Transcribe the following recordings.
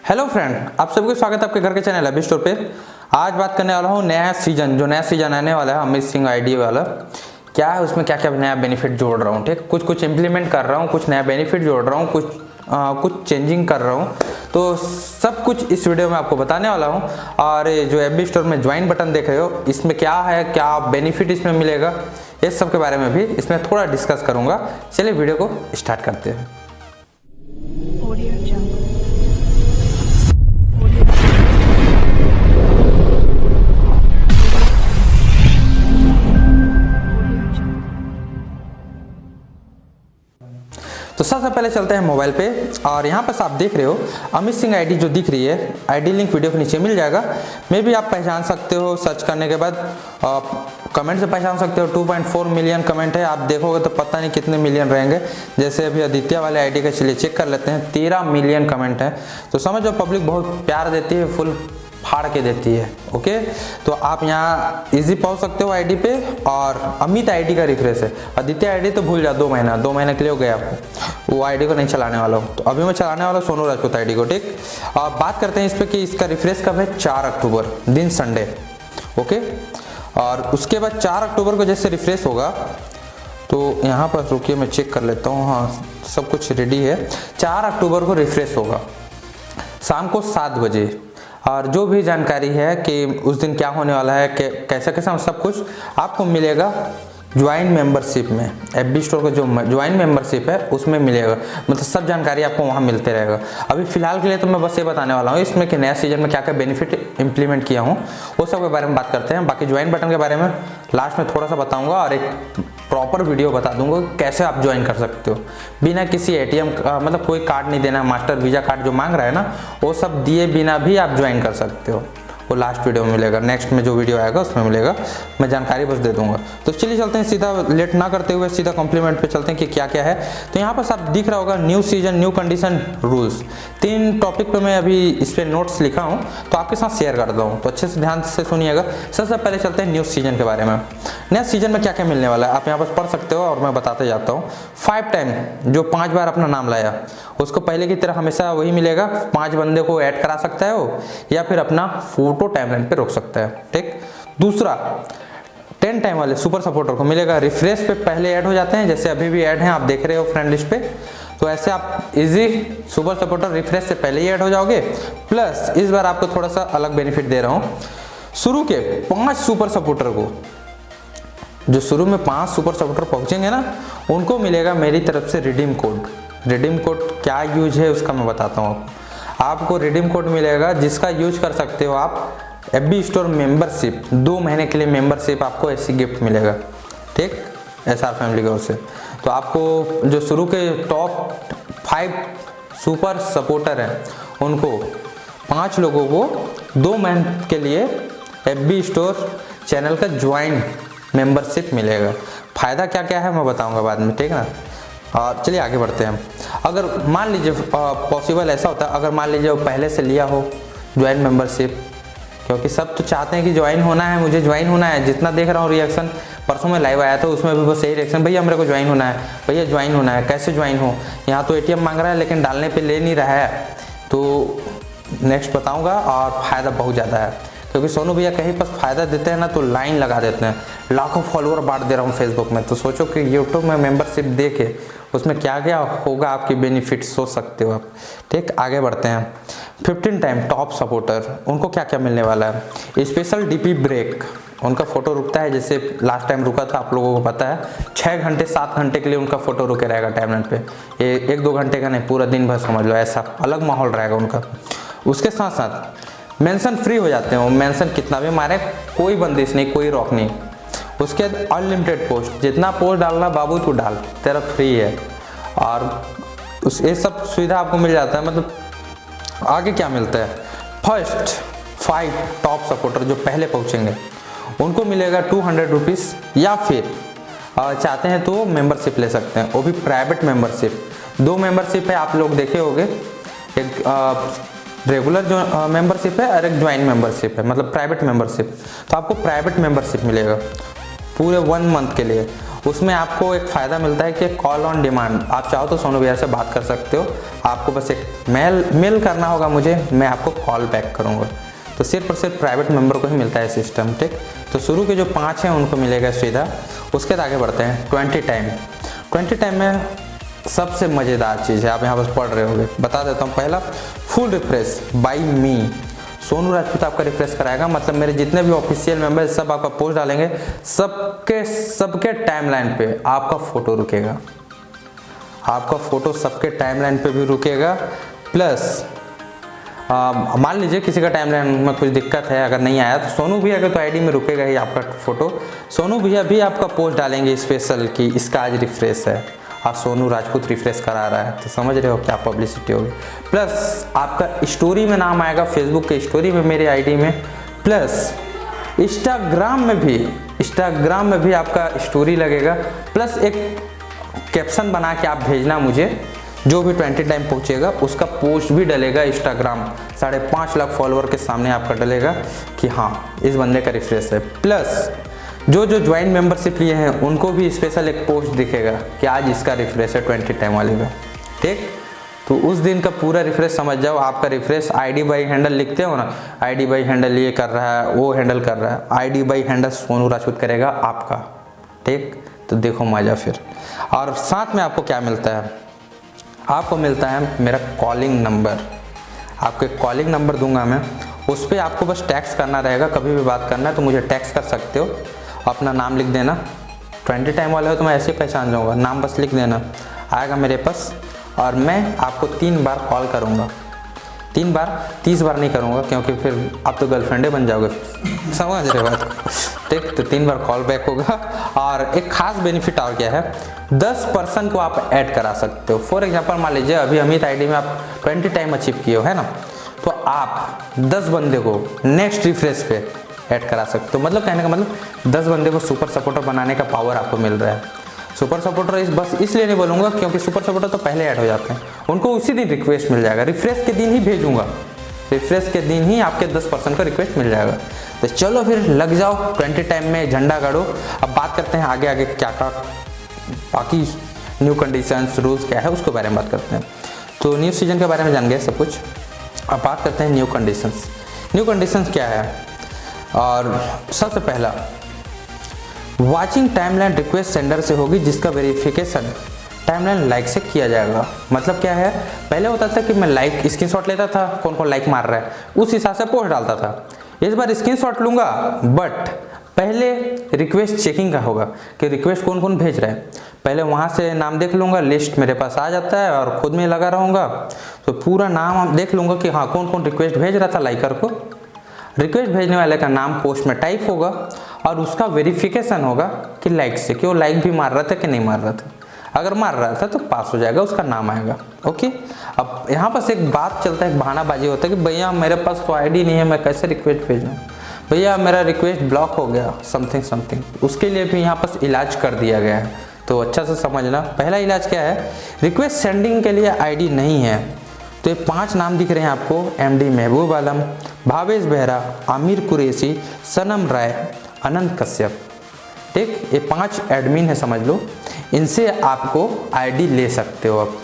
Hello friend, आप सबको स्वागत है आपके घर के चैनल अभी स्टोर पे। आज बात करने वाला हूँ नया सीजन आने वाला है अमित सिंह आईडी वाला। क्या है उसमें, क्या क्या नया बेनिफिट जोड़ रहा हूँ, ठीक, कुछ इम्प्लीमेंट कर रहा हूँ, कुछ नया बेनिफिट जोड़ रहा हूँ, कुछ चेंजिंग कर रहा हूँ। तो सब कुछ इस वीडियो में आपको बताने वाला हूँ। और जो एफबी स्टोर में ज्वाइन बटन देख रहे हो, इसमें क्या है, क्या बेनिफिट इसमें मिलेगा, इस सब के बारे में भी इसमें थोड़ा डिस्कस करूँगा। चलिए वीडियो को स्टार्ट करते हैं। तो सबसे पहले चलते हैं मोबाइल पे, और यहाँ पर आप देख रहे हो अमित सिंह आईडी जो दिख रही है, आईडी लिंक वीडियो के नीचे मिल जाएगा। मे भी आप पहचान सकते हो, सर्च करने के बाद कमेंट से पहचान सकते हो। 2.4 मिलियन कमेंट है, आप देखोगे तो पता नहीं कितने मिलियन रहेंगे। जैसे अभी आदित्य वाले आईडी का चलिए चेक कर लेते हैं, 13 मिलियन कमेंट है। तो समझो पब्लिक बहुत प्यार देती है, फुल फाड़ के देती है। ओके, तो आप यहाँ इजी पहुंच सकते हो आईडी पे। और अमित आईडी का रिफ्रेश है, आदित्य आईडी तो भूल जाओ, 2 महीने के लिए हो गया आपको, वो आईडी को नहीं चलाने वाला हूँ। तो अभी मैं चलाने वाला सोनू राजपूत आईडी को, ठीक। बात करते हैं इस पर कि इसका रिफ्रेश कब है, 4 अक्टूबर दिन संडे। ओके, और उसके बाद 4 अक्टूबर को जैसे रिफ्रेश होगा, तो यहाँ पर रुकिए मैं चेक कर लेता हूँ। हाँ, सब कुछ रेडी है। 4 अक्टूबर को रिफ्रेश होगा शाम को 7 बजे। और जो भी जानकारी है कि उस दिन क्या होने वाला है, कि कैसा कैसा सब कुछ आपको मिलेगा ज्वाइन मेंबरशिप में। एफबी स्टोर का जो ज्वाइन मेंबरशिप है उसमें मिलेगा, मतलब सब जानकारी आपको वहाँ मिलते रहेगा। अभी फिलहाल के लिए तो मैं बस ये बताने वाला हूँ इसमें कि नया सीजन में क्या क्या बेनिफिट इंप्लीमेंट किया हूँ, वो सब के बारे में बात करते हैं। बाकी ज्वाइन बटन के बारे में लास्ट में थोड़ा सा बताऊँगा, और एक प्रॉपर वीडियो बता दूंगा कैसे आप ज्वाइन कर सकते हो बिना किसी एटीएम मतलब कोई कार्ड नहीं देना। मास्टर वीजा कार्ड जो मांग रहा है ना, वो सब दिए बिना भी आप ज्वाइन कर सकते हो। वो लास्ट वीडियो में मिलेगा, नेक्स्ट में जो वीडियो आएगा उसमें मिलेगा, मैं जानकारी बस दे दूंगा। तो चलिए चलते हैं, सीधा लेट ना करते हुए सीधा कॉम्प्लीमेंट पे चलते हैं कि क्या क्या है। तो यहाँ पर सब दिख रहा होगा, new season new condition rules. 3 topic पे मैं अभी इस पर नोट्स लिखा हूँ, तो आपके साथ शेयर करता हूँ, तो अच्छे से ध्यान से सुनिएगा। सबसे पहले चलते हैं न्यू सीजन के बारे में। नया सीजन में क्या क्या मिलने वाला है आप यहाँ पर पढ़ सकते हो, और मैं बताते जाता हूँ। 5 टाइम जो 5 बार अपना नाम लाया, उसको पहले की तरह हमेशा वही मिलेगा। 5 बंदे को ऐड करा सकता है वो, या फिर अपना फोटो टाइमलाइन पे रोक सकता है, ठीक। दूसरा, 10 टाइम वाले सुपर सपोर्टर को मिलेगा, रिफ्रेश पे पहले ऐड हो जाते हैं, जैसे अभी भी ऐड हैं, आप देख रहे हो फ्रेंड लिस्ट पे। तो ऐसे आप इजी सुपर सपोर्टर रिफ्रेश से पहले ही ऐड हो जाओगे। प्लस इस बार आपको थोड़ा सा अलग बेनिफिट दे रहा हूँ। शुरू के 5 सुपर सपोर्टर को, जो शुरू में 5 सुपर सपोर्टर पहुंचेंगे ना, उनको मिलेगा मेरी तरफ से रिडीम कोड। रिडीम कोड क्या यूज है उसका मैं बताता हूँ आपको। रिडीम कोड मिलेगा जिसका यूज कर सकते हो आप एफबी स्टोर मेंबरशिप, 2 महीने के लिए मेंबरशिप आपको ऐसी गिफ्ट मिलेगा, ठीक, एसआर फैमिली की ओर से। तो आपको जो शुरू के टॉप 5 सुपर सपोर्टर हैं, उनको 5 लोगों को 2 महीने के लिए एफबी स्टोर चैनल का ज्वाइन मेंबरशिप मिलेगा। फायदा क्या क्या है मैं बताऊंगा बाद में, ठीक है ना। और चलिए आगे बढ़ते हैं। अगर मान लीजिए पॉसिबल ऐसा होता है, अगर मान लीजिए वो पहले से लिया हो ज्वाइन मेंबरशिप, क्योंकि सब तो चाहते हैं कि ज्वाइन होना है, मुझे ज्वाइन होना है। जितना देख रहा हूँ रिएक्शन, परसों में लाइव आया था उसमें भी बस यही रिएक्शन, भैया मेरे को ज्वाइन होना है, भैया ज्वाइन होना है, कैसे ज्वाइन हो। यहाँ तो एटीएम मांग रहा है लेकिन डालने पे ले नहीं रहा है, तो नेक्स्ट बताऊँगा। और फ़ायदा बहुत ज़्यादा है, क्योंकि सोनू भैया कहीं पर फ़ायदा देते हैं ना तो लाइन लगा देते हैं। लाखों फॉलोअर बांट दे रहा हूँ फेसबुक में, तो सोचो कि यूट्यूब में मेंबरशिप दे के उसमें क्या क्या होगा, आपकी बेनिफिट सोच सकते हो आप, ठीक। आगे बढ़ते हैं। 15 टाइम टॉप सपोर्टर, उनको क्या क्या मिलने वाला है। स्पेशल डीपी ब्रेक, उनका फोटो रुकता है, जैसे लास्ट टाइम रुका था, आप लोगों को पता है। 6 घंटे 7 घंटे के लिए उनका फोटो रुके रहेगा टाइमलाइन पे। ये 1-2 घंटे का नहीं, पूरा दिन भर समझ लो, ऐसा अलग माहौल रहेगा उनका। उसके साथ साथ मेंशन फ्री हो जाते हैं वो, मेंशन कितना भी मारे, कोई बंदिश नहीं, कोई रोक नहीं। उसके बाद अनलिमिटेड पोस्ट, जितना पोस्ट डालना बाबू तू डाल, तेरा फ्री है। और ये सब सुविधा आपको मिल जाता है। मतलब आगे क्या मिलता है, फर्स्ट 5 टॉप सपोर्टर जो पहले पहुंचेंगे उनको मिलेगा 200 रुपीज़, या फिर चाहते हैं तो मेंबरशिप ले सकते हैं, वो भी प्राइवेट मेंबरशिप। 2 मेंबरशिप है, आप लोग देखे होंगे, एक रेगुलर जो मेंबरशिप है और एक ज्वाइन मेंबरशिप है, मतलब प्राइवेट मेंबरशिप। तो आपको प्राइवेट मेंबरशिप मिलेगा पूरे 1 मंथ के लिए। उसमें आपको एक फ़ायदा मिलता है कि कॉल ऑन डिमांड, आप चाहो तो सोनू भैया से बात कर सकते हो। आपको बस एक मेल करना होगा मुझे, मैं आपको कॉल बैक करूँगा। तो सिर्फ और सिर्फ प्राइवेट मेंबर को ही मिलता है सिस्टम, ठीक। तो शुरू के जो 5 हैं उनको मिलेगा सुविधा। उसके बाद आगे बढ़ते हैं 20 टाइम। 20 टाइम में सबसे मज़ेदार चीज़ है, आप यहाँ पर पढ़ रहे होंगे, बता देता हूँ। पहला, फुल रिफ्रेश बाई मी, सोनू राजपूत आपका रिफ्रेश कराएगा। मतलब मेरे जितने भी ऑफिशियल मेंबर सब आपका पोस्ट डालेंगे, सबके टाइमलाइन पे आपका फ़ोटो रुकेगा, आपका फ़ोटो सबके टाइमलाइन पे भी रुकेगा। प्लस मान लीजिए किसी का टाइमलाइन में कुछ दिक्कत है, अगर नहीं आया तो सोनू भैया के तो आईडी में रुकेगा ही आपका फ़ोटो। सोनू भैया भी आपका पोस्ट डालेंगे स्पेशल कि इसका आज रिफ्रेश है और सोनू राजपूत रिफ्रेश करा रहा है, तो समझ रहे हो क्या पब्लिसिटी होगी। प्लस आपका स्टोरी में नाम आएगा, फेसबुक के स्टोरी में मेरे आईडी में। प्लस इंस्टाग्राम में भी आपका स्टोरी लगेगा। प्लस एक कैप्शन बना के आप भेजना मुझे, जो भी 20 टाइम पहुंचेगा उसका पोस्ट भी डलेगा इंस्टाग्राम, 5.5 लाख फॉलोअर के सामने आपका डलेगा कि हाँ इस बंदे का रिफ्रेश है। प्लस जो ज्वाइन मेंबरशिप लिए हैं उनको भी स्पेशल एक पोस्ट दिखेगा कि आज इसका रिफ्रेश है 20 टाइम वाले का, ठीक। तो उस दिन का पूरा रिफ्रेश समझ जाओ, आपका रिफ्रेश आईडी बाई हैंडल लिखते हो ना, आईडी बाई हैंडल ये कर रहा है, वो हैंडल कर रहा है, ID by handle Sonu Rajput करेगा आपका, ठीक। तो देखो मजा फिर। और साथ में आपको क्या मिलता है, आपको मिलता है मेरा कॉलिंग नंबर। आपको एक कॉलिंग नंबर दूंगा मैं, उस पर आपको बस टैक्स करना रहेगा। कभी भी बात करना है तो मुझे टैक्स कर सकते हो, अपना नाम लिख देना। 20 टाइम वाले हो तो मैं ऐसे ही पहचान जाऊँगा, नाम बस लिख देना, आएगा मेरे पास। और मैं आपको 3 बार कॉल करूँगा, 3 बार, 30 बार नहीं करूँगा क्योंकि फिर आप तो गर्लफ्रेंडे बन जाओगे, समझ रहे बात, ठीक। तो 3 बार कॉल बैक होगा। और एक खास बेनिफिट और क्या है, 10 पर्सन को आप ऐड करा सकते हो। फॉर एग्जांपल मान लीजिए अभी अमित आईडी में आप 20 टाइम अचीव किए हो, है ना, तो आप 10 बंदे को नेक्स्ट रिफ्रेश पे ऐड करा सकते हो। मतलब कहने का मतलब 10 बंदे को सुपर सपोर्टर बनाने का पावर आपको मिल रहा है। सुपर सपोर्टर बस इसलिए नहीं बोलूँगा क्योंकि सुपर सपोर्टर तो पहले ऐड हो जाते हैं, उनको उसी दिन रिक्वेस्ट मिल जाएगा, रिफ्रेश के दिन ही भेजूंगा, रिफ्रेश के दिन ही आपके 10% का रिक्वेस्ट मिल जाएगा। तो चलो फिर लग जाओ 20 टाइम में झंडा गाड़ो। अब बात करते हैं आगे आगे क्या बाकी न्यू कंडीशंस रूल्स क्या है उसके बारे में बात करते हैं। तो न्यू सीजन के बारे में जान गए सब कुछ, अब बात करते हैं न्यू कंडीशंस। न्यू कंडीशंस क्या है, और सबसे पहला, वाचिंग टाइमलाइन रिक्वेस्ट सेंडर से होगी जिसका वेरिफिकेशन टाइमलाइन लाइक से किया जाएगा। मतलब क्या है, पहले होता था कि मैं लाइक स्क्रीनशॉट लेता था, कौन कौन लाइक मार रहा है उस हिसाब से पोस्ट डालता था। इस बार स्क्रीनशॉट लूंगा बट पहले रिक्वेस्ट चेकिंग का होगा कि रिक्वेस्ट कौन कौन भेज रहा है। पहले वहाँ से नाम देख लूँगा, लिस्ट मेरे पास आ जाता है और खुद में लगा रहूँगा, तो पूरा नाम देख लूँगा कि हाँ कौन कौन रिक्वेस्ट भेज रहा था लाइकर को। रिक्वेस्ट भेजने वाले का नाम पोस्ट में टाइप होगा और उसका वेरिफिकेशन होगा कि लाइक से, कि वो लाइक भी मार रहा था कि नहीं मार रहा था। अगर मार रहा था तो पास हो जाएगा, उसका नाम आएगा, ओके। अब यहाँ पास एक बात चलता है, एक बहानाबाजी होता है कि भैया मेरे पास तो आईडी नहीं है, मैं कैसे रिक्वेस्ट भेजूँ, भैया मेरा रिक्वेस्ट ब्लॉक हो गया, समथिंग। उसके लिए भी यहाँ पास इलाज कर दिया गया है, तो अच्छा से समझना। पहला इलाज क्या है, रिक्वेस्ट सेंडिंग के लिए आईडी नहीं है तो ये 5 नाम दिख रहे हैं आपको, एमडी महबूब आलम, भावेश बेहरा, आमिर कुरैशी, सनम राय, अनंत कश्यप, ठीक। ये 5 एडमिन है समझ लो, इनसे आपको आईडी ले सकते हो। अब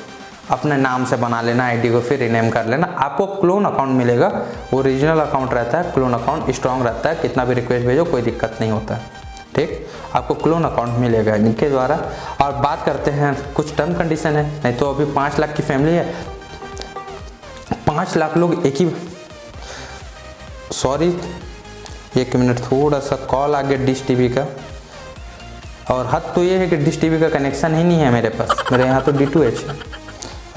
अपने नाम से बना लेना आईडी को, फिर रिनेम कर लेना, आपको क्लोन अकाउंट मिलेगा। ओरिजिनल अकाउंट रहता है, क्लोन अकाउंट स्ट्रॉन्ग रहता है, कितना भी रिक्वेस्ट भेजो कोई दिक्कत नहीं होता, ठीक। आपको क्लोन अकाउंट मिलेगा इनके द्वारा। और बात करते हैं कुछ टर्म कंडीशन है, नहीं तो अभी 5 लाख की फैमिली है, 5 लाख लोग एक ही, सॉरी 1 मिनट, थोड़ा सा कॉल आ गया डिश टीवी का। और हद तो ये है कि डिश टीवी का कनेक्शन ही नहीं है मेरे पास, मेरे यहाँ तो D2H है,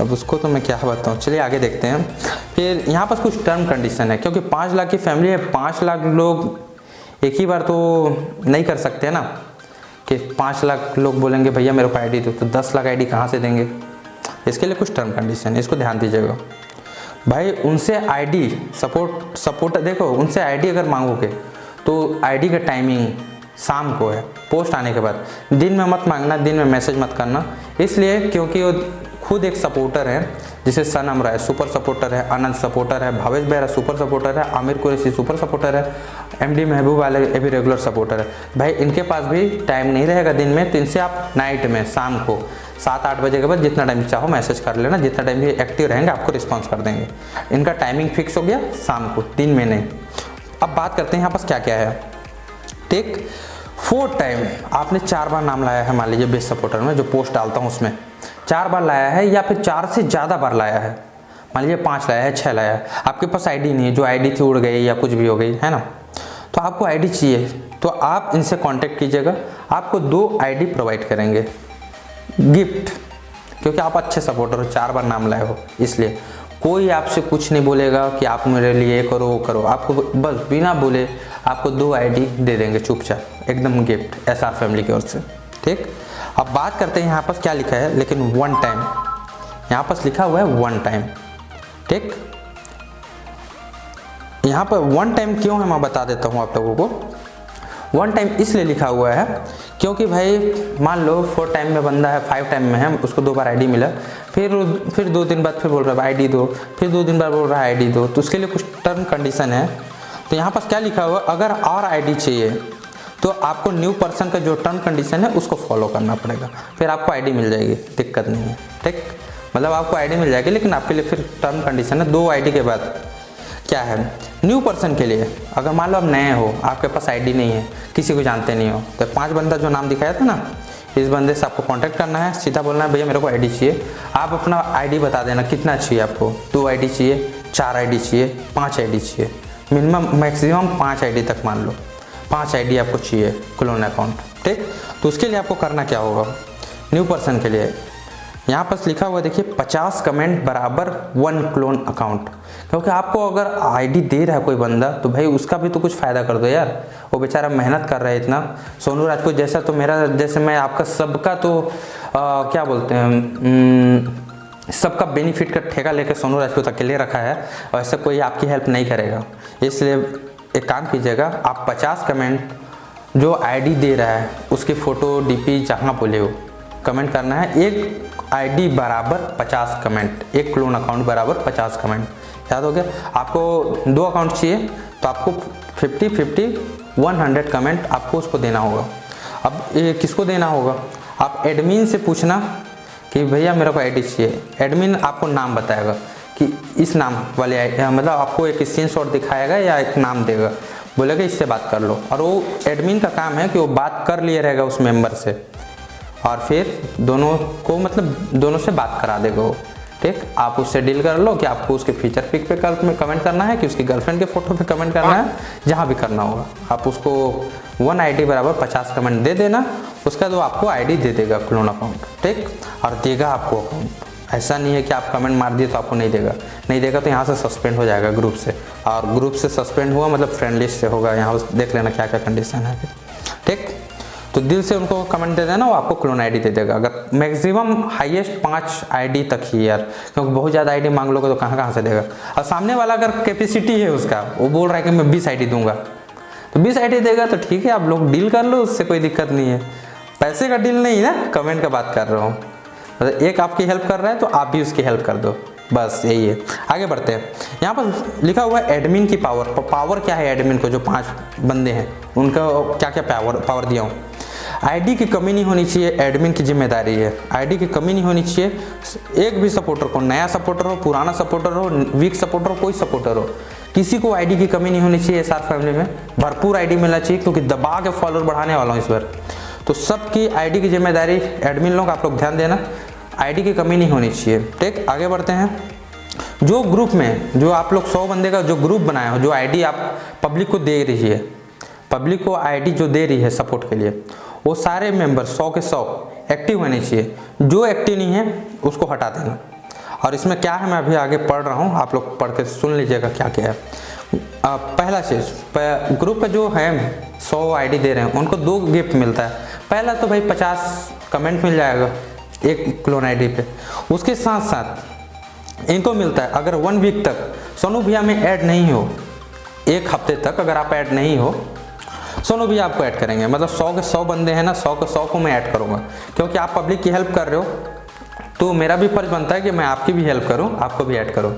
अब उसको तो मैं क्या बताऊँ। चलिए आगे देखते हैं। फिर यहाँ पर कुछ टर्म कंडीशन है, क्योंकि 5 लाख की फैमिली है, 5 लाख लोग एक ही बार तो नहीं कर सकते ना, कि 5 लाख लोग बोलेंगे भैया मेरे को आईडी दो, तो 10 लाख आईडी कहाँ से देंगे। इसके लिए कुछ टर्म कंडीशन है, इसको ध्यान दीजिएगा भाई। उनसे आईडी सपोर्ट देखो, उनसे आईडी अगर मांगोगे तो आईडी का टाइमिंग शाम को है, पोस्ट आने के बाद। दिन में मत मांगना, दिन में मैसेज मत करना, इसलिए क्योंकि वो खुद एक सपोर्टर हैं, जिसे सनम राय सुपर सपोर्टर है, अनंत सपोर्टर है, भावेश बेहरा सुपर सपोर्टर है, आमिर कुरैशी सुपर सपोर्टर है, एमडी महबूब वाले ये भी रेगुलर सपोर्टर है। भाई इनके पास भी टाइम नहीं रहेगा दिन में, तो इनसे आप नाइट में शाम को 7-8 बजे के बाद जितना टाइम चाहो मैसेज कर लेना, जितना टाइम ये एक्टिव रहेंगे आपको रिस्पॉन्स कर देंगे। इनका टाइमिंग फिक्स हो गया, शाम को, दिन में नहीं। अब बात करते हैं यहाँ पास क्या क्या है। ठीक, 4 टाइम आपने 4 बार नाम लाया है, मान लीजिए बेस्ट सपोर्टर में जो पोस्ट डालता हूँ उसमें 4 बार लाया है, या फिर 4 से ज़्यादा बार लाया है, मान लीजिए 5 लाया है, 6 लाया है, आपके पास आईडी नहीं है, जो आईडी थी उड़ गई या कुछ भी हो गई है ना, तो आपको आईडी चाहिए, तो आप इनसे कांटेक्ट कीजिएगा, आपको 2 आईडी प्रोवाइड करेंगे गिफ्ट, क्योंकि आप अच्छे सपोर्टर हो, 4 बार नाम लाए हो, इसलिए कोई आपसे कुछ नहीं बोलेगा कि आप मेरे लिए करो वो करो, आपको बस बिना बोले आपको 2 आईडी दे देंगे चुपचाप, एकदम गिफ्ट एसआर फैमिली की ओर से। ठीक, अब बात करते हैं यहाँ पर क्या लिखा है, लेकिन 1 टाइम यहाँ पर लिखा हुआ है 1 टाइम। ठीक, यहाँ पर 1 टाइम क्यों है मैं बता देता हूँ आप लोगों को। 1 टाइम इसलिए लिखा हुआ है क्योंकि भाई मान लो 4 टाइम में बंदा है, 5 टाइम में है, उसको 2 बार आईडी मिला, फिर 2 दिन बाद फिर बोल रहा है आईडी दो, फिर 2 दिन बाद बोल रहा है आईडी दो, तो उसके लिए कुछ टर्म कंडीशन है। तो यहाँ पर क्या लिखा हुआ, अगर और आईडी चाहिए तो आपको न्यू पर्सन का जो टर्म कंडीशन है उसको फॉलो करना पड़ेगा, फिर आपको आईडी मिल जाएगी, दिक्कत नहीं है। ठीक, मतलब आपको आईडी मिल जाएगी, लेकिन आपके लिए फिर टर्म कंडीशन है 2 आईडी के बाद क्या है। न्यू पर्सन के लिए अगर मान लो आप नए हो, आपके पास आईडी नहीं है, किसी को जानते नहीं हो, तो 5 बंदा जो नाम दिखाया था ना, इस बंदे से आपको कांटेक्ट करना है, सीधा बोलना है भैया मेरे को आईडी चाहिए, आप अपना आईडी बता देना कितना चाहिए आपको, 2 आईडी चाहिए, 4 आईडी चाहिए, 5 आईडी चाहिए, मिनिमम मैक्सिमम 5 आईडी तक मान लो, 5 आईडी आपको चाहिए क्लोन अकाउंट। ठीक, तो उसके लिए आपको करना क्या होगा, न्यू पर्सन के लिए यहाँ पर लिखा हुआ देखिए 50 कमेंट बराबर 1 क्लोन अकाउंट, क्योंकि आपको अगर आईडी दे रहा है कोई बंदा तो भाई उसका भी तो कुछ फ़ायदा कर दो यार, वो बेचारा मेहनत कर रहा है इतना। सोनू राजपूत जैसा तो मेरा, जैसे मैं आपका सबका तो क्या बोलते हैं, सबका बेनिफिट का ठेका लेकर सोनू राजपूत अकेले रखा है, और ऐसा कोई आपकी हेल्प नहीं करेगा। इसलिए एक काम कीजिएगा, आप 50 कमेंट जो आईडी दे रहा है उसकी फ़ोटो डीपी जहाँ बोले हो कमेंट करना है, एक आईडी बराबर 50 कमेंट, एक क्लोन अकाउंट बराबर 50 कमेंट, याद हो गया। आपको 2 अकाउंट चाहिए तो आपको 50-50 100 कमेंट आपको उसको देना होगा। अब ये किसको देना होगा, आप एडमिन से पूछना कि भैया मेरे को आईडी चाहिए, एडमिन आपको नाम बताएगा कि इस नाम वाले मतलब आपको एक स्क्रीनशॉट दिखाएगा या एक नाम देगा, बोलेगा इससे बात कर लो, और वो एडमिन का काम है कि वो बात कर लिए रहेगा उस मेंबर से, और फिर दोनों को मतलब दोनों से बात करा देगा वो। ठीक, आप उससे डील कर लो कि आपको उसके फीचर पिक पे कमेंट करना है कि उसकी गर्लफ्रेंड के फोटो पे कमेंट करना है, जहाँ भी करना होगा आप उसको 1 आईडी बराबर 50 कमेंट दे देना, उसका तो आपको आईडी दे देगा क्लोन अकाउंट। ठीक, और देगा आपको अकाउंट, ऐसा नहीं है कि आप कमेंट मार दिए तो आपको नहीं देगा, नहीं देगा तो यहाँ से सस्पेंड हो जाएगा ग्रुप से, और ग्रुप से सस्पेंड हुआ मतलब फ्रेंड लिस्ट से होगा, यहाँ देख लेना क्या क्या कंडीशन है। ठीक, तो दिल से उनको कमेंट दे देना, वो आपको क्लोन आईडी दे देगा, अगर मैक्सिमम हाईएस्ट 5 आईडी तक ही यार, क्योंकि बहुत ज़्यादा आईडी मांग लोगे तो कहाँ से देगा। और सामने वाला अगर कैपेसिटी है उसका, वो बोल रहा है कि मैं 20 आईडी दूंगा, तो 20 आईडी देगा तो ठीक है, आप लोग डील कर लो, उससे कोई दिक्कत नहीं है, पैसे का डील नहीं है ना, कमेंट का बात कर रहा हूँ। मतलब एक आपकी हेल्प कर रहा है तो आप भी उसकी हेल्प कर दो, बस यही है। आगे बढ़ते हैं, यहाँ पर लिखा हुआ है एडमिन की पावर। पावर क्या है एडमिन को, जो 5 बंदे हैं उनका क्या क्या पावर दिया हूँ। आईडी की कमी नहीं होनी चाहिए, एडमिन की जिम्मेदारी है, आईडी की कमी नहीं होनी चाहिए। एक भी सपोर्टर को, नया सपोर्टर हो, पुराना सपोर्टर हो, वीक सपोर्टर हो, कोई सपोर्टर हो, किसी को आईडी की कमी नहीं होनी चाहिए। एसआर फैमिली में भरपूर आईडी मिलना चाहिए, क्योंकि दबा के फॉलोअर बढ़ाने वाला हूँ इस बार, तो सबकी आईडी की जिम्मेदारी एडमिन लोग, आप लोग ध्यान देना, आईडी की कमी नहीं होनी चाहिए। ठीक, आगे बढ़ते हैं। जो ग्रुप में जो आप लोग 100 बंदे का जो ग्रुप बनाए हो, जो आईडी आप पब्लिक को दे रही है, पब्लिक को आईडी जो दे रही है सपोर्ट के लिए, वो सारे मेंबर 100 के 100 एक्टिव होने चाहिए, जो एक्टिव नहीं है उसको हटा देना। और इसमें क्या है मैं अभी आगे पढ़ रहा हूँ, आप लोग पढ़ के सुन लीजिएगा क्या क्या है। पहला चीज़, ग्रुप पे जो है 100 आईडी दे रहे हैं उनको 2 गिफ्ट मिलता है। पहला तो भाई 50 कमेंट मिल जाएगा एक क्लोन आईडी पे, उसके साथ साथ इनको मिलता है अगर 1 वीक तक सोनू भैया में ऐड नहीं हो, 1 हफ्ते तक अगर आप ऐड नहीं हो, सोनू भैया आपको ऐड करेंगे। मतलब 100 के 100 बंदे हैं ना, 100 के 100 को मैं ऐड करूँगा, क्योंकि आप पब्लिक की हेल्प कर रहे हो, तो मेरा भी फर्ज बनता है कि मैं आपकी भी हेल्प करूं, आपको भी ऐड करूं।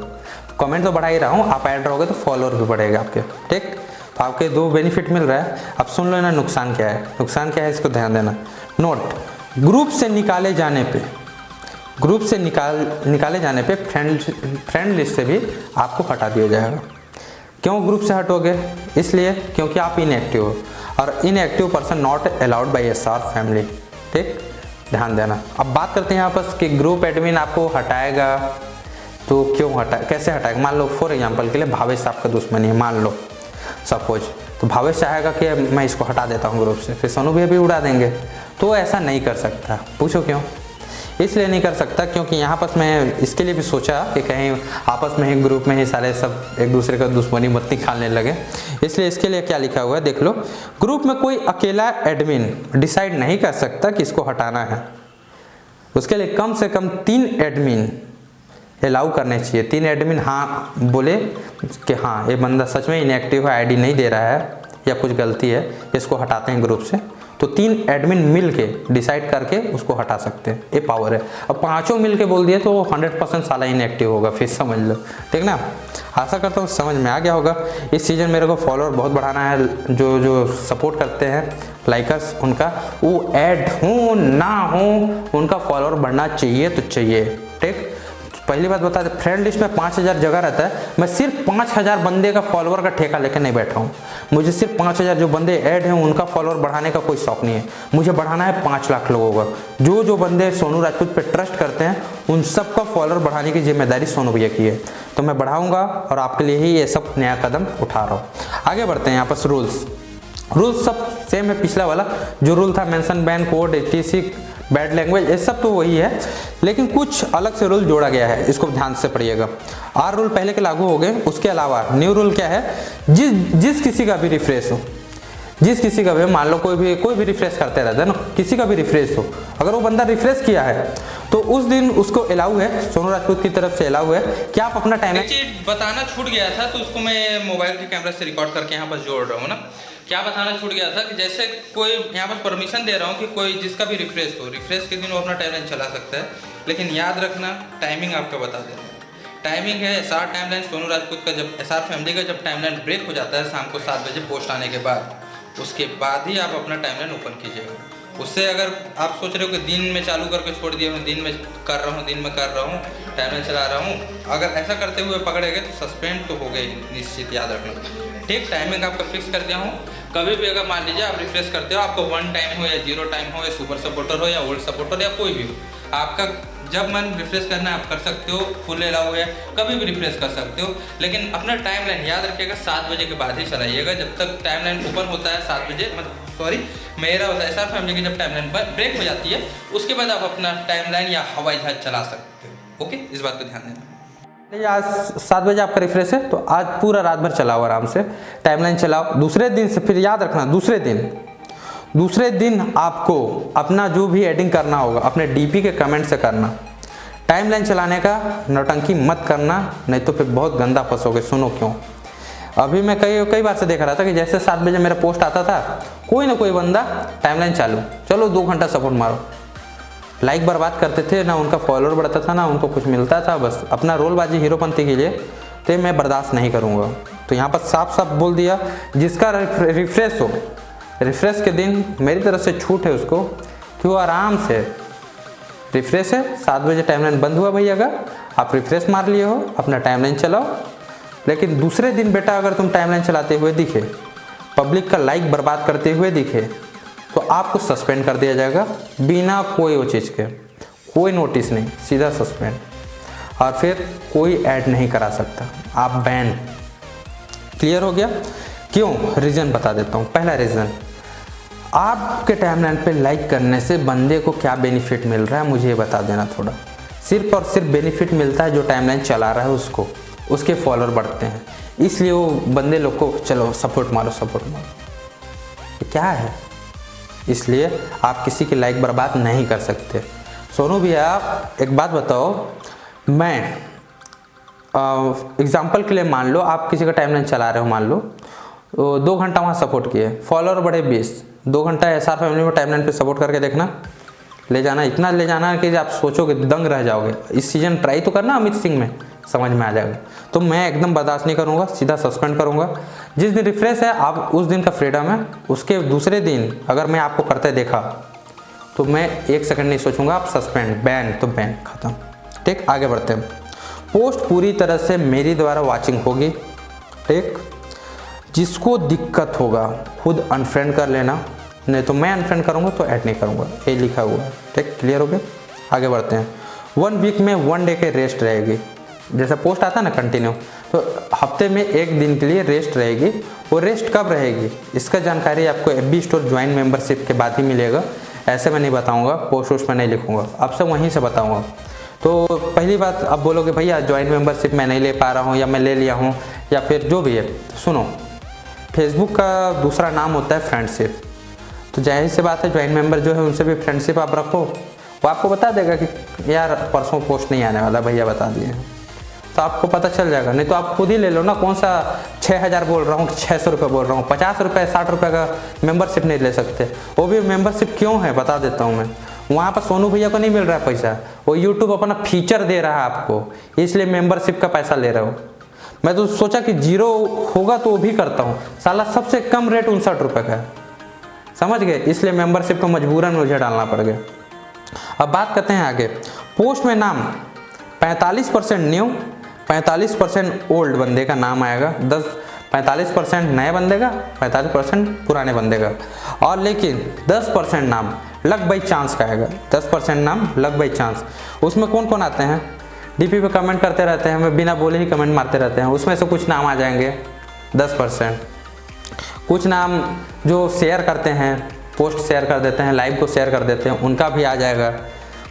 कमेंट तो बढ़ा ही रहा हूं, आप ऐड रहोगे तो फॉलोअर भी बढ़ेगा आपके, ठीक। तो आपके दो बेनिफिट मिल रहा है। अब सुन लो ना नुकसान क्या है, नुकसान क्या है इसको ध्यान देना। नोट, ग्रुप से निकाले जाने पे, ग्रुप से निकाले जाने पे फ्रेंड लिस्ट से भी आपको हटा दिया जाएगा। क्यों ग्रुप से हटोगे? इसलिए क्योंकि आप इनएक्टिव हो और inactive person not allowed by SR family, ठीक, ध्यान देना। अब बात करते हैं यहाँ पर कि ग्रुप एडमिन आपको हटाएगा तो क्यों कैसे हटाएगा? मान लो फॉर एग्जांपल के लिए भावेश आपका दुश्मनी है, मान लो सपोज, तो भावेश चाहेगा कि मैं इसको हटा देता हूँ ग्रुप से, फिर सोनू भैया भी उड़ा देंगे। तो ऐसा नहीं कर सकता। पूछो क्यों? इसलिए नहीं कर सकता क्योंकि यहाँ पर मैं इसके लिए भी सोचा कि कहीं आपस में ही ग्रुप में ही सारे सब एक दूसरे का दुश्मनी मत निकालने लगे, इसलिए इसके लिए क्या लिखा हुआ है देख लो। ग्रुप में कोई अकेला एडमिन डिसाइड नहीं कर सकता कि इसको हटाना है। उसके लिए कम से कम 3 एडमिन अलाउ करने चाहिए। 3 एडमिन हाँ बोले कि हाँ ये बंदा सच में इनएक्टिव है, आईडी नहीं दे रहा है या कुछ गलती है, इसको हटाते हैं ग्रुप से, तो 3 एडमिन मिल के डिसाइड करके उसको हटा सकते हैं, ये पावर है। अब 5 मिल के बोल दिए तो 100% साला इनएक्टिव होगा, फिर समझ लो, ठीक ना। आशा करता हूँ समझ में आ गया होगा। इस सीजन मेरे को फॉलोअर बहुत बढ़ाना है, जो सपोर्ट करते हैं लाइकर्स, उनका वो ऐड हो ना हो उनका फॉलोअर बढ़ना चाहिए तो चाहिए, ठीक। पहली बात बता दें, फ्रेंड लिस्ट में 5000 जगह रहता है। मैं सिर्फ 5000 बंदे का फॉलोअर का ठेका लेकर नहीं बैठा हूँ। मुझे सिर्फ 5000 जो बंदे ऐड हैं उनका फॉलोअर बढ़ाने का कोई शौक नहीं है। मुझे बढ़ाना है 5 लाख लोगों का। जो बंदे सोनू राजपूत पे ट्रस्ट करते हैं उन सबका फॉलोअर बढ़ाने की जिम्मेदारी सोनू भैया की है। तो मैं बढ़ाऊंगा और आपके लिए ही ये सब नया कदम उठा रहा हूँ। आगे बढ़ते हैं। यहाँ पर रूल्स सब सेम है, पिछला वाला जो रूल था, mention ban code, etc, bad language, ये सब तो वही है, लेकिन कुछ अलग से रूल जोड़ा गया है, इसको ध्यान से पढ़िएगा। 8 रूल पहले के लागू हो गए, उसके अलावा न्यू रूल क्या है, जिस किसी का भी रिफ्रेश हो, जिस किसी का भी, मान लो कोई भी रिफ्रेश करते रहता है ना, किसी का भी रिफ्रेश हो, अगर वो बंदा रिफ्रेश किया है तो उस दिन उसको अलाउ है, सोनू राजपूत की तरफ से अलाउ है कि आप अपना टाइम, एक चीज बताना छूट गया था तो उसको मैं मोबाइल के कैमरा से रिकॉर्ड करके यहाँ पर जोड़ रहा हूँ ना। क्या बताना छूट गया था कि जैसे कोई यहाँ पर परमिशन दे रहा हूँ कि कोई जिसका भी रिफ्रेश हो, रिफ्रेश के दिन वो अपना टाइमलाइन चला सकता है, लेकिन याद रखना टाइमिंग आपका बता दे रहा है। टाइमिंग है एसआर टाइमलाइन सोनू राजपूत का, जब एसआर फैमिली का जब टाइमलाइन ब्रेक हो जाता है शाम को 7 बजे पोस्ट आने के बाद, उसके बाद ही आप अपना टाइमलाइन ओपन कीजिएगा। उससे अगर आप सोच रहे हो कि दिन में चालू करके छोड़ दिया, मैं दिन में कर रहा हूँ, टाइमलाइन चला रहा हूँ, अगर ऐसा करते हुए पकड़े गए तो सस्पेंड तो हो गए निश्चित, याद रखना, ठीक। टाइमिंग आपका फिक्स कर दिया हूँ। कभी भी अगर मान लीजिए आप रिफ्रेश करते हो, आपको 1 टाइम हो या 0 टाइम हो या सुपर सपोर्टर हो या ओल्ड सपोर्टर या कोई भी हो, आपका जब मन रिफ्रेश करना है आप कर सकते हो, फुल अलाउ है, कभी भी रिफ्रेश कर सकते हो, लेकिन अपना टाइमलाइन याद रखिएगा 7 बजे के बाद ही चलाइएगा। जब तक टाइमलाइन ओपन होता है 7 बजे, मेरा होता है एसआर फैमिली की जब टाइमलाइन ब्रेक हो जाती है उसके बाद आप अपना टाइमलाइन या हवाई जहाज चला सकते हो। ओके, इस बात को ध्यान देना। आज 7 बजे आपका रिफ्रेश है तो आज पूरा रात भर चलाओ, आराम से टाइमलाइन चलाओ। दूसरे दिन से फिर याद रखना, दूसरे दिन आपको अपना जो भी एडिंग करना होगा अपने डीपी के कमेंट से करना। टाइमलाइन चलाने का नौटंकी मत करना, नहीं तो फिर बहुत गंदा फंसोगे। सुनो क्यों, अभी मैं कई बार से देख रहा था कि जैसे 7 बजे मेरा पोस्ट आता था, कोई ना कोई बंदा टाइमलाइन चालू, चलो 2 घंटा सपोर्ट मारो, लाइक बर्बाद करते थे, ना उनका फॉलोअर बढ़ता था ना उनको कुछ मिलता था, बस अपना रोलबाजी हीरोपंती के लिए। तो मैं बर्दाश्त नहीं करूँगा। तो यहाँ पर साफ बोल दिया, जिसका रिफ्रेश हो, रिफ्रेश के दिन मेरी तरफ से छूट है उसको कि वो आराम से रिफ्रेश है। 7 बजे टाइमलाइन बंद हुआ भैया, अगर आप रिफ्रेश मार लिए हो अपना टाइमलाइन चलाओ, लेकिन दूसरे दिन बेटा अगर तुम टाइमलाइन चलाते हुए दिखे, पब्लिक का लाइक बर्बाद करते हुए दिखे, तो आपको सस्पेंड कर दिया जाएगा बिना कोई वो चीज़ के, कोई नोटिस नहीं, सीधा सस्पेंड। और फिर कोई ऐड नहीं करा सकता, आप बैन। क्लियर हो गया? क्यों, रीज़न बता देता हूँ। पहला रीज़न, आपके टाइमलाइन पे लाइक करने से बंदे को क्या बेनिफिट मिल रहा है मुझे बता देना थोड़ा। सिर्फ और सिर्फ बेनिफिट मिलता है जो टाइमलाइन चला रहा है उसको, उसके फॉलोअर बढ़ते हैं, इसलिए वो बंदे लोग को चलो सपोर्ट मारो। क्या है, इसलिए आप किसी की लाइक बर्बाद नहीं कर सकते। सोनू भैया एक बात बताओ, मैं एग्जाम्पल के लिए मान लो आप किसी का टाइमलाइन चला रहे हो, मान लो 2 घंटा वहाँ सपोर्ट किए, फॉलोअर बढ़े 20, 2 घंटा एसआर फैमिली में टाइमलाइन पे सपोर्ट करके देखना, ले जाना, इतना ले जाना कि आप सोचोगे दंग रह जाओगे। इस सीजन ट्राई तो करना अमित सिंह में, समझ में आ जाएगा। तो मैं एकदम बर्दाश्त नहीं करूँगा, सीधा सस्पेंड करूँगा। जिस दिन रिफ्रेश है आप उस दिन का फ्रीडम है, उसके दूसरे दिन अगर मैं आपको करते देखा तो मैं 1 सेकंड नहीं सोचूंगा, आप सस्पेंड, बैन तो बैन, खत्म। ठीक, आगे बढ़ते हैं। पोस्ट पूरी तरह से मेरी द्वारा वॉचिंग होगी। ठीक, जिसको दिक्कत होगा खुद अनफ्रेंड कर लेना, नहीं तो मैं अनफ्रेंड करूँगा तो ऐड नहीं करूँगा, ये लिखा हुआ है। ठीक, क्लियर हो गया। आगे बढ़ते हैं। 1 वीक में 1 डे के रेस्ट रहेगी। जैसा पोस्ट आता है ना कंटिन्यू, तो हफ्ते में 1 दिन के लिए रेस्ट रहेगी। वो रेस्ट कब रहेगी इसका जानकारी आपको FB स्टोर ज्वाइन मेंबरशिप के बाद ही मिलेगा। ऐसे मैं नहीं बताऊंगा, पोस्ट वोस्ट में नहीं लिखूंगा, अब से वहीं से बताऊंगा। तो पहली बात, अब बोलोगे भैया ज्वाइन मेंबरशिप मैं नहीं ले पा रहा हूँ या मैं ले लिया हूँ या फिर जो भी है, तो सुनो, फेसबुक का दूसरा नाम होता है फ्रेंडशिप। तो जाहिर सी बात है ज्वाइन मेंबर जो है उनसे भी फ्रेंडशिप आप रखो, वो आपको बता देगा कि यार परसों पोस्ट नहीं आने वाला, भैया बता दिए, तो आपको पता चल जाएगा। नहीं तो आप खुद ही ले लो ना, कौन सा 6000 बोल रहा हूँ, 600 रुपये बोल रहा हूँ, 50 रुपये 60 रुपये का मेंबरशिप नहीं ले सकते। वो भी मेंबरशिप क्यों है बता देता हूँ मैं। वहाँ पर सोनू भैया को नहीं मिल रहा है पैसा, वो यूट्यूब अपना फीचर दे रहा है आपको, इसलिए मेंबरशिप का पैसा ले रहे हो। मैं तो सोचा कि 0 होगा तो वो भी करता हूँ, साला सबसे कम रेट 59 रुपये का है, समझ गए, इसलिए मेंबरशिप को मजबूरन मुझे डालना पड़ गया। अब बात करते हैं आगे। पोस्ट में नाम 45% न्यू, 45% ओल्ड बंदे का नाम आएगा, 45% नए बंदे का, 45% पुराने बंदे का, और लेकिन 10% नाम लक बाई चांस का आएगा। 10% नाम लक बाई चांस। उसमें कौन कौन आते हैं, DP पे कमेंट करते रहते हैं, हमें बिना बोले ही कमेंट मारते रहते हैं, उसमें से कुछ नाम आ जाएंगे 10%। कुछ नाम जो शेयर करते हैं, पोस्ट शेयर कर देते हैं, लाइव को शेयर कर देते हैं, उनका भी आ जाएगा।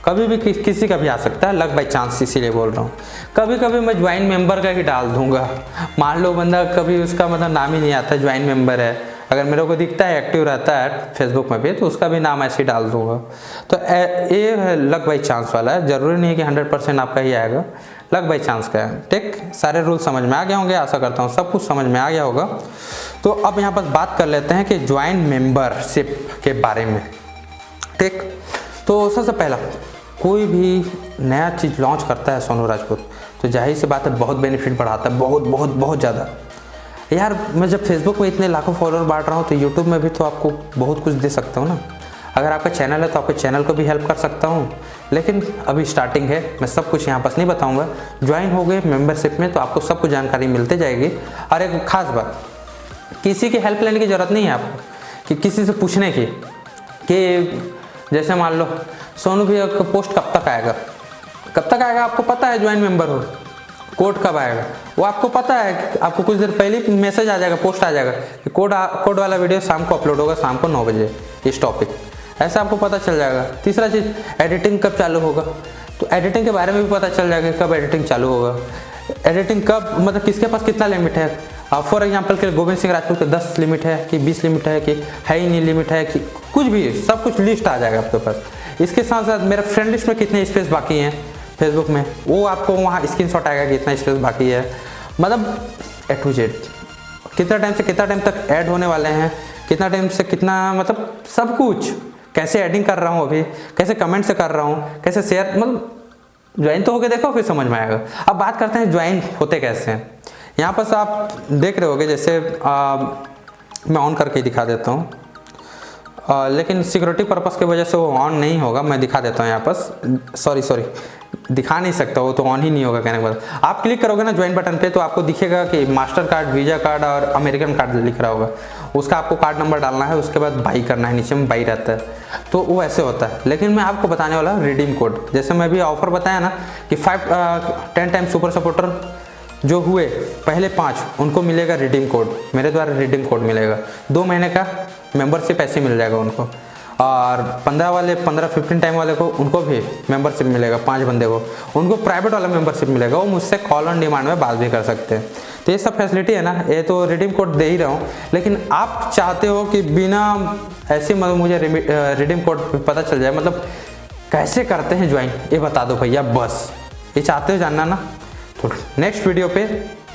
कभी भी किसी का भी आ सकता है, लक बाई चांस इसीलिए बोल रहा हूँ। कभी कभी मैं ज्वाइन मेंबर का ही डाल दूंगा, मान लो बंदा कभी उसका मतलब नाम ही नहीं आता, ज्वाइन मेंबर है, अगर मेरे को दिखता है एक्टिव रहता है फेसबुक में भी, तो उसका भी नाम ऐसे ही डाल दूंगा। तो ये लक बाई चांस वाला है, जरूरी नहीं है कि 100% आपका ही आएगा, लक बाई चांस का है। ठीक, सारे रूल समझ में आ गए होंगे, आशा करता हूँ सब कुछ समझ में आ गया होगा। तो अब यहाँ पर बात कर लेते हैं कि ज्वाइन मेंबरशिप के बारे में। ठीक, तो सबसे पहला, कोई भी नया चीज़ लॉन्च करता है सोनू राजपूत, तो जाहिर सी बात है बहुत बेनिफिट बढ़ाता है, बहुत बहुत बहुत ज़्यादा। यार मैं जब फेसबुक में इतने लाखों फॉलोअर बांट रहा हूँ तो यूट्यूब में भी तो आपको बहुत कुछ दे सकता हूँ ना। अगर आपका चैनल है तो आपके चैनल को भी हेल्प कर सकता हूँ, लेकिन अभी स्टार्टिंग है, मैं सब कुछ यहाँ पास नहीं बताऊँगा। ज्वाइन हो गए मेंबरशिप में तो आपको सब कुछ जानकारी मिलते जाएगी। और एक खास बात, किसी की हेल्प लेने की ज़रूरत नहीं है आपको, कि किसी से पूछने की कि जैसे मान लो सोनू भैया का पोस्ट कब तक आएगा, कब तक आएगा आपको पता है, ज्वाइन मेंबर हो, कोड कब आएगा वो आपको पता है, आपको कुछ देर पहले मैसेज आ जाएगा, पोस्ट आ जाएगा कि कोड वाला वीडियो शाम को अपलोड होगा, शाम को 9 बजे इस टॉपिक, ऐसा आपको पता चल जाएगा। तीसरा चीज़, एडिटिंग कब चालू होगा, तो एडिटिंग के बारे में भी पता चल जाएगा कब एडिटिंग चालू होगा, एडिटिंग कब, मतलब किसके पास कितना लिमिट है। फॉर एग्जांपल के गोविंद सिंह राजपूत का 10 लिमिट है कि 20 लिमिट है कि है ही नहीं लिमिट है कि कुछ भी, सब कुछ लिस्ट आ जाएगा आपके पास। इसके साथ साथ मेरा फ्रेंड लिस्ट में कितने स्पेस बाकी हैं फेसबुक में, वो आपको वहाँ स्क्रीनशॉट आएगा कि इतना स्पेस बाकी है, मतलब A to Z, कितना टाइम से कितना टाइम तक ऐड होने वाले हैं, कितना टाइम से कितना, मतलब सब कुछ, कैसे एडिंग कर रहा हूँ अभी, कैसे कमेंट से कर रहा हूँ, कैसे शेयर, मतलब ज्वाइन तो होके देखो फिर समझ में आएगा। अब बात करते हैं ज्वाइन होते कैसे हैं। यहाँ पर आप देख रहे होगे, जैसे मैं ऑन करके दिखा देता हूँ, लेकिन सिक्योरिटी पर्पस की वजह से वो ऑन नहीं होगा, मैं दिखा देता हूँ यहाँ पर, सॉरी दिखा नहीं सकता, वो तो ऑन ही नहीं होगा। कहने के बाद आप क्लिक करोगे ना ज्वाइन बटन पे, तो आपको दिखेगा कि मास्टर कार्ड, वीज़ा कार्ड और अमेरिकन कार्ड लिख रहा होगा, उसका आपको कार्ड नंबर डालना है, उसके बाद बाई करना है, नीचे में बाई रहता है, तो वो ऐसे होता है। लेकिन मैं आपको बताने वाला हूँ रिडीम कोड, जैसे मैं भी ऑफर बताया ना कि 10 टाइम सुपर सपोर्टर जो हुए पहले 5, उनको मिलेगा रिडीम कोड, मेरे द्वारा रिडीम कोड मिलेगा, 2 महीने का मेंबरशिप ऐसे मिल जाएगा उनको, और 15 टाइम वाले को उनको भी मेंबरशिप मिलेगा, 5 बंदे को उनको प्राइवेट वाला मेंबरशिप मिलेगा, वो मुझसे कॉल ऑन डिमांड में बात भी कर सकते हैं। तो ये सब फैसिलिटी है ना, ये तो रिडीम कोड दे ही रहा हूँ, लेकिन आप चाहते हो कि बिना ऐसे मतलब मुझे रिडीम कोड पता चल जाए, मतलब कैसे करते हैं ज्वाइन ये बता दो भैया, बस ये चाहते हो जानना ना, तो नेक्स्ट वीडियो पे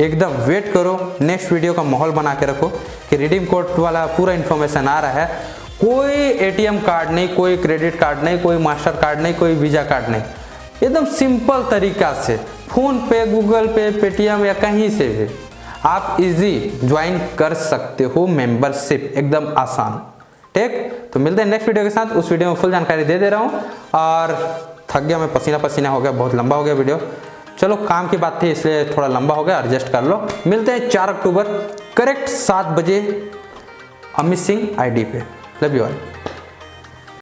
एकदम वेट करो, नेक्स्ट वीडियो का माहौल बना के रखो कि रिडीम कोड वाला पूरा इन्फॉर्मेशन आ रहा है, कोई एटीएम कार्ड नहीं, कोई क्रेडिट कार्ड नहीं, कोई मास्टर कार्ड नहीं, कोई वीजा कार्ड नहीं, एकदम सिंपल तरीका से फोन पे, गूगल पे, पेटीएम या कहीं से भी आप इजी ज्वाइन कर सकते हो मेंबरशिप, एकदम आसान। ठीक, तो मिलते हैं नेक्स्ट वीडियो के साथ। उस वीडियो में फुल जानकारी दे रहा हूँ और थक गया मैं, पसीना पसीना हो गया, बहुत लंबा हो गया वीडियो। चलो काम की बात थी इसलिए थोड़ा लंबा हो गया, एडजस्ट कर लो। मिलते हैं 4 अक्टूबर करेक्ट 7 बजे अमित सिंह आईडी पे। Love you all.